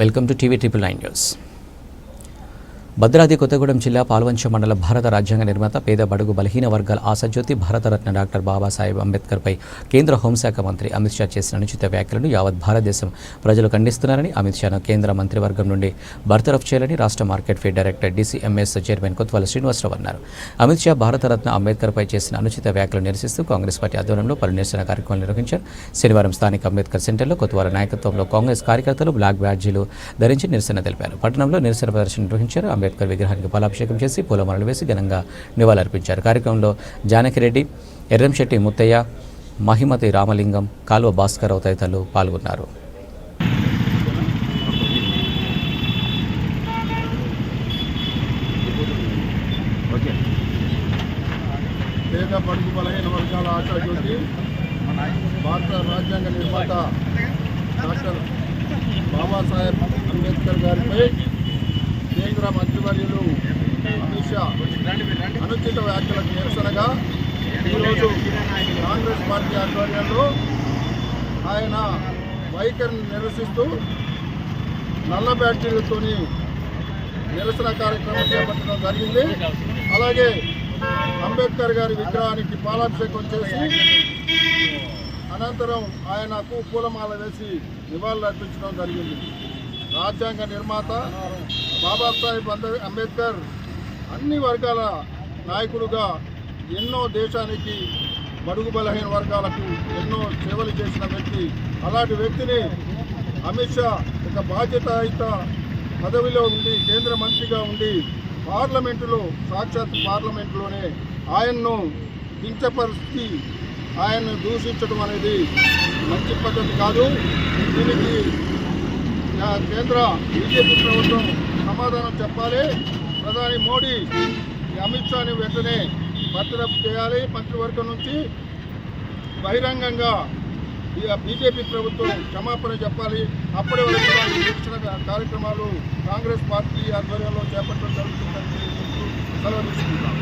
Welcome to TV triple nine news. Bhadradri Kothagudem జిల్లా పాల్వంచ మండల భారత రాజ్యాంగ నిర్మాత పేద బడుగు బలహీన వర్గాల ఆశాజ్యోతి భారతరత్న డాక్టర్ బాబాసాహెబ్ అంబేద్కర్పై కేంద్ర హోంశాఖ మంత్రి అమిత్ షా చేసిన అనుచిత వ్యాఖ్యలను యావత్ భారతదేశం ప్రజలు ఖండిస్తున్నారని అమిత్ షాను కేంద్ర మంత్రివర్గం నుండి బర్తరఫ్ చేయాలని రాష్ట్ర market feed director DCMS chairman Kotwala Srinivasarao అన్నారు. అమిత్ షా భారతరత్న అంబేద్కర్పై చేసిన అనుచిత వ్యాఖ్యలు నిరసిస్తూ కాంగ్రెస్ పార్టీ ఆధ్వర్యంలో పలు నిరసన కార్యక్రమాలు నిర్వహించారు. శనివారం స్థానిక అంబేద్కర్ సెంటర్లో కొత్వాల నాయకత్వంలో కాంగ్రెస్ కార్యకర్తలు బ్లాక్ బ్యాడ్జీలు ధరించి నిరసన తెలిపారు. పట్టణంలో నిరసన ప్రదర్శన నిర్వహించారు. అంబేద్కర్ విగ్రహానికి పాలాభిషేకం చేసి పూలమాలలు వేసి ఘనంగా నివాళులర్పించారు. కార్యక్రమంలో జానకిరెడ్డి, ఎర్రంశెట్టి ముత్తయ్య, మహిమతి రామలింగం, కాల్వ భాస్కర్ తదితరులు పాల్గొన్నారు. పేద బడుగు బలహీన వర్గాల ఆశాజ్యోతి భారత రాజ్యాంగ నిర్మాత డాక్టర్ బాబాసాహెబ్ అంబేద్కర్ గారిపై కేంద్ర మంత్రివర్యులు అమిత్ షా అనుచిత వ్యాఖ్యలకు నిరసనగా ఈరోజు కాంగ్రెస్ పార్టీ ఆధ్వర్యంలో ఆయన వైఖరిని నిరసిస్తూ నల్ల బ్యాటరీలతో నిరసన కార్యక్రమం చేపట్టడం జరిగింది. అలాగే అంబేద్కర్ గారి విగ్రహానికి పాలాభిషేకం చేసి అనంతరం ఆయనకు పూలమాల వేసి నివాళులు అర్పించడం జరిగింది. రాజ్యాంగ నిర్మాత బాబాసాహెబ్ అంబేద్కర్ అన్ని వర్గాల నాయకుడుగా ఎన్నో దేశానికి బడుగు బలహీన వర్గాలకు ఎన్నో సేవలు చేసిన వ్యక్తి. అలాంటి వ్యక్తిని అమిత్ షా ఒక బాధ్యతాయుత పదవిలో ఉండి కేంద్ర మంత్రిగా ఉండి పార్లమెంటులో సాక్షాత్ పార్లమెంటులోనే ఆయన్ను కించపరిచి ఆయన్ను దూషించడం అనేది మంచి పద్ధతి కాదు. దీనికి కేంద్ర బీజేపీ ప్రభుత్వం సమాధానం చెప్పాలి. ప్రధాని మోడీ అమిత్ షాని వెంటనే బర్తరఫ్ చేయాలి. మంత్రివర్గం నుంచి బహిరంగంగా బీజేపీ ప్రభుత్వం క్షమాపణ చెప్పాలి. అప్పటి వరకు శిక్షణ కార్యక్రమాలు కాంగ్రెస్ పార్టీ ఆధ్వర్యంలో చేపట్టడం జరుగుతుందని సెలవు తీసుకుంటాం.